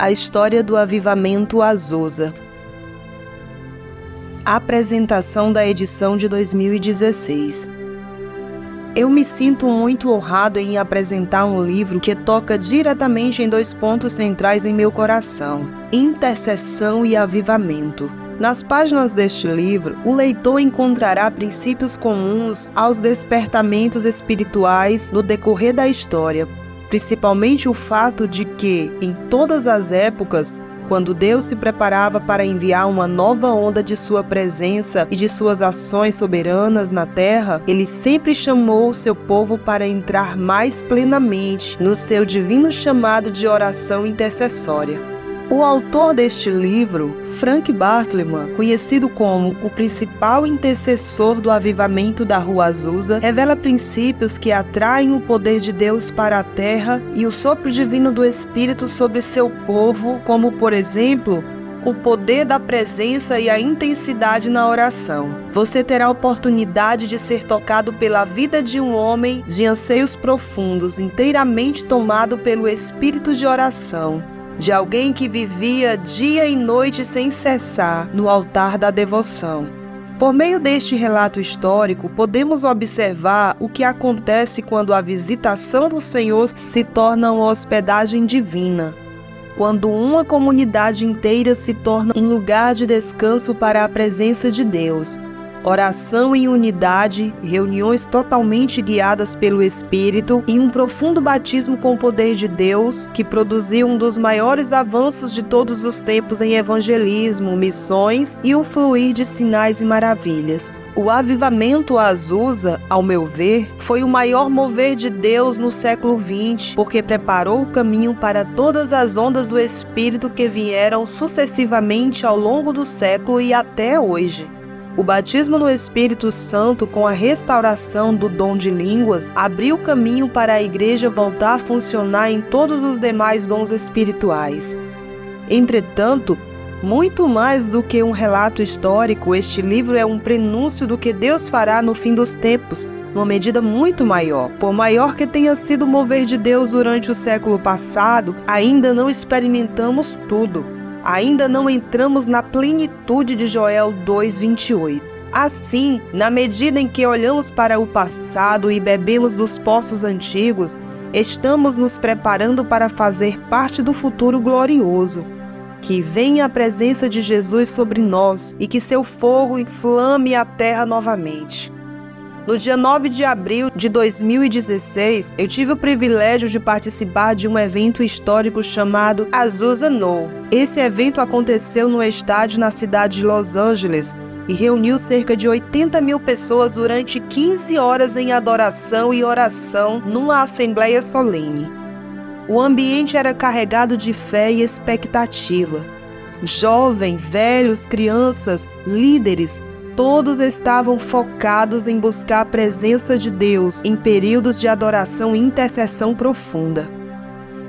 A história do avivamento Azusa. A apresentação da edição de 2016. Eu me sinto muito honrado em apresentar um livro que toca diretamente em dois pontos centrais em meu coração: intercessão e avivamento. Nas páginas deste livro, o leitor encontrará princípios comuns aos despertamentos espirituais no decorrer da história, principalmente o fato de que, em todas as épocas, quando Deus se preparava para enviar uma nova onda de sua presença e de suas ações soberanas na terra, Ele sempre chamou o seu povo para entrar mais plenamente no seu divino chamado de oração intercessória. O autor deste livro, Frank Bartleman, conhecido como o principal intercessor do avivamento da Rua Azusa, revela princípios que atraem o poder de Deus para a terra e o sopro divino do Espírito sobre seu povo, como, por exemplo, o poder da presença e a intensidade na oração. Você terá a oportunidade de ser tocado pela vida de um homem de anseios profundos, inteiramente tomado pelo espírito de oração, de alguém que vivia dia e noite sem cessar no altar da devoção. Por meio deste relato histórico, podemos observar o que acontece quando a visitação do Senhor se torna uma hospedagem divina, quando uma comunidade inteira se torna um lugar de descanso para a presença de Deus. Oração em unidade, reuniões totalmente guiadas pelo Espírito e um profundo batismo com o poder de Deus, que produziu um dos maiores avanços de todos os tempos em evangelismo, missões e o fluir de sinais e maravilhas. O avivamento Azusa, ao meu ver, foi o maior mover de Deus no século XX, porque preparou o caminho para todas as ondas do Espírito que vieram sucessivamente ao longo do século e até hoje. O batismo no Espírito Santo, com a restauração do dom de línguas, abriu o caminho para a igreja voltar a funcionar em todos os demais dons espirituais. Entretanto, muito mais do que um relato histórico, este livro é um prenúncio do que Deus fará no fim dos tempos, numa medida muito maior. Por maior que tenha sido o mover de Deus durante o século passado, ainda não experimentamos tudo. Ainda não entramos na plenitude de Joel 2:28. Assim, na medida em que olhamos para o passado e bebemos dos poços antigos, estamos nos preparando para fazer parte do futuro glorioso. Que venha a presença de Jesus sobre nós e que seu fogo inflame a terra novamente. No dia 9 de abril de 2016, eu tive o privilégio de participar de um evento histórico chamado Azusa No. Esse evento aconteceu no estádio na cidade de Los Angeles e reuniu cerca de 80 mil pessoas durante 15 horas em adoração e oração numa assembleia solene. O ambiente era carregado de fé e expectativa. Jovens, velhos, crianças, líderes, todos estavam focados em buscar a presença de Deus em períodos de adoração e intercessão profunda.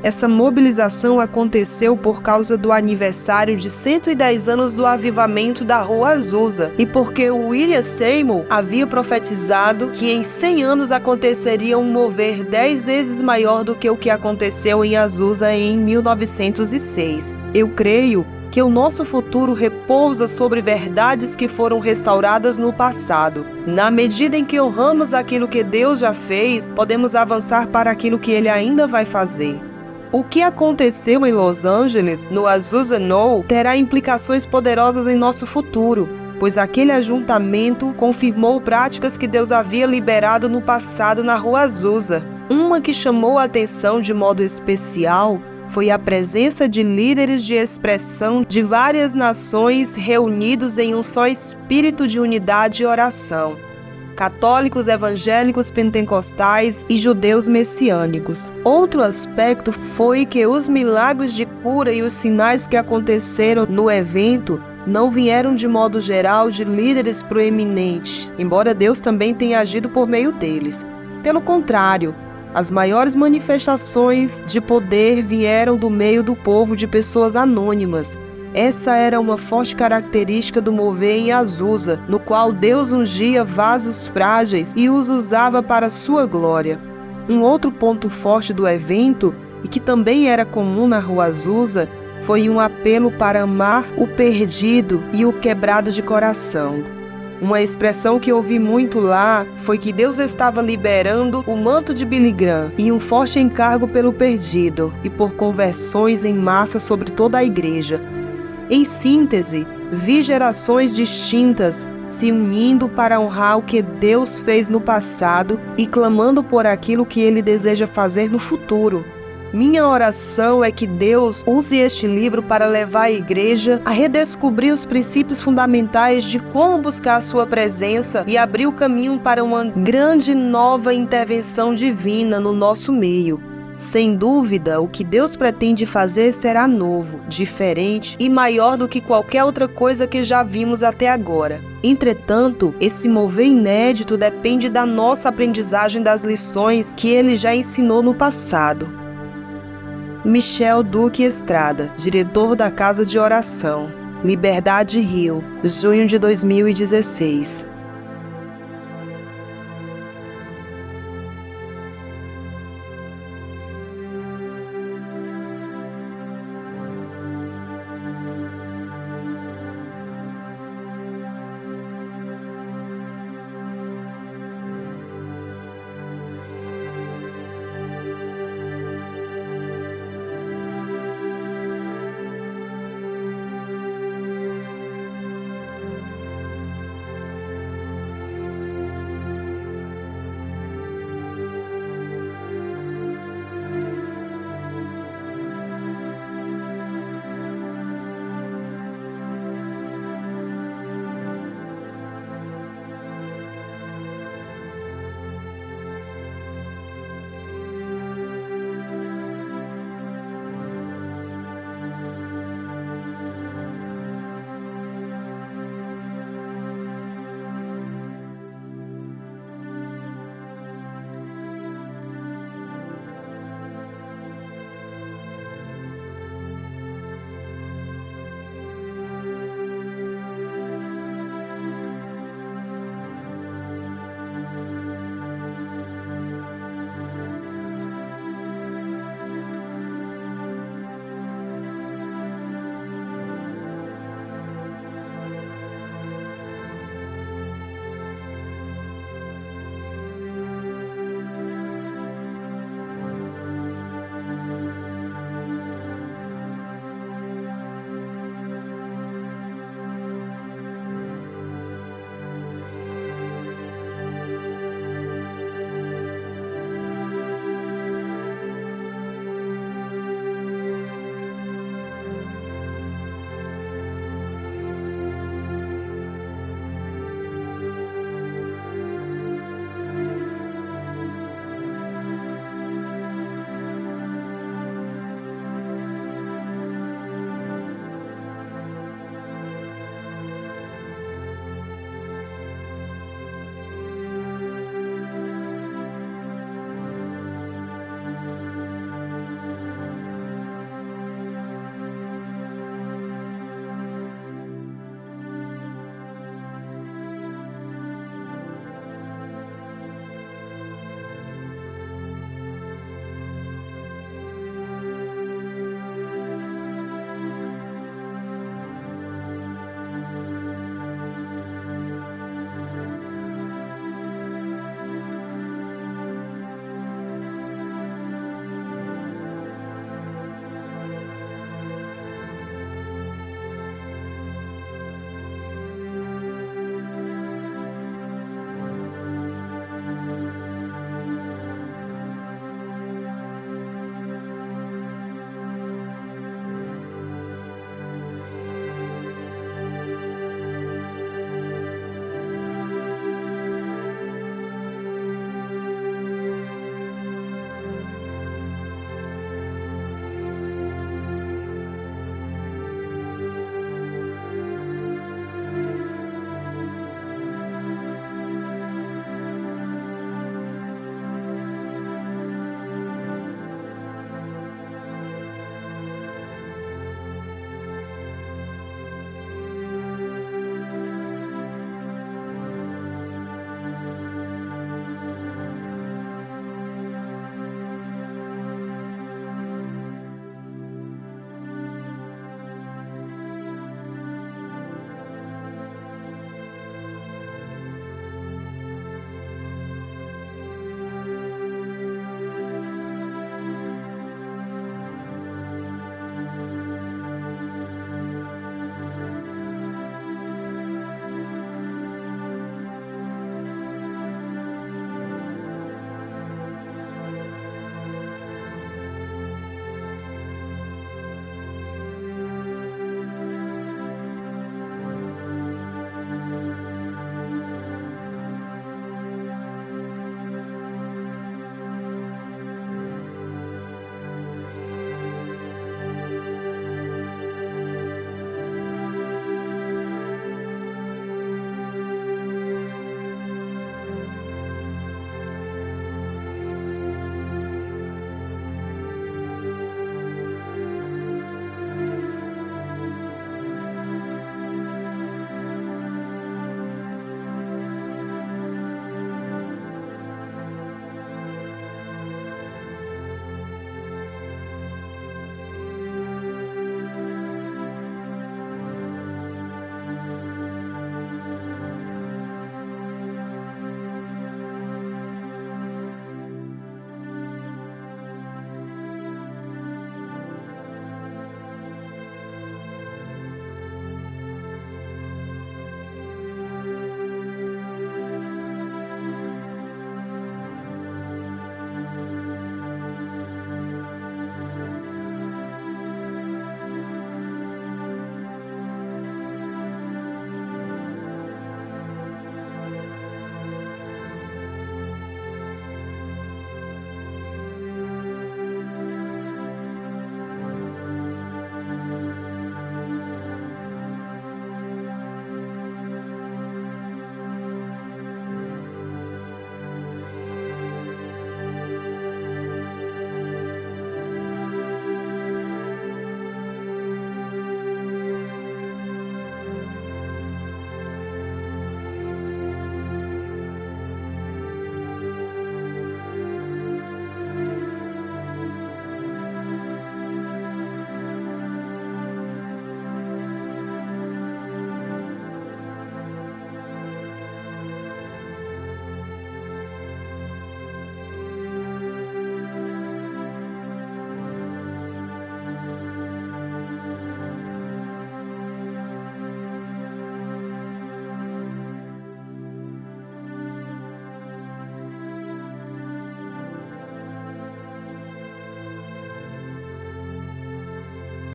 Essa mobilização aconteceu por causa do aniversário de 110 anos do avivamento da Rua Azusa e porque o William Seymour havia profetizado que em 100 anos aconteceria um mover 10 vezes maior do que o que aconteceu em Azusa em 1906. Eu creio que o nosso futuro repousa sobre verdades que foram restauradas no passado. Na medida em que honramos aquilo que Deus já fez, podemos avançar para aquilo que Ele ainda vai fazer. O que aconteceu em Los Angeles, no Azusa No, terá implicações poderosas em nosso futuro, pois aquele ajuntamento confirmou práticas que Deus havia liberado no passado na Rua Azusa. Uma que chamou a atenção de modo especial foi a presença de líderes de expressão de várias nações reunidos em um só espírito de unidade e oração: católicos, evangélicos, pentecostais e judeus messiânicos. Outro aspecto foi que os milagres de cura e os sinais que aconteceram no evento não vieram de modo geral de líderes proeminentes, embora Deus também tenha agido por meio deles. Pelo contrário, as maiores manifestações de poder vieram do meio do povo de pessoas anônimas. Essa era uma forte característica do mover em Azusa, no qual Deus ungia vasos frágeis e os usava para sua glória. Um outro ponto forte do evento, e que também era comum na Rua Azusa, foi um apelo para amar o perdido e o quebrado de coração. Uma expressão que ouvi muito lá foi que Deus estava liberando o manto de Billy Graham e um forte encargo pelo perdido e por conversões em massa sobre toda a igreja. Em síntese, vi gerações distintas se unindo para honrar o que Deus fez no passado e clamando por aquilo que Ele deseja fazer no futuro. Minha oração é que Deus use este livro para levar a igreja a redescobrir os princípios fundamentais de como buscar a sua presença e abrir o caminho para uma grande nova intervenção divina no nosso meio. Sem dúvida, o que Deus pretende fazer será novo, diferente e maior do que qualquer outra coisa que já vimos até agora. Entretanto, esse mover inédito depende da nossa aprendizagem das lições que Ele já ensinou no passado. Michel Duque Estrada, diretor da Casa de Oração, Liberdade Rio, junho de 2016.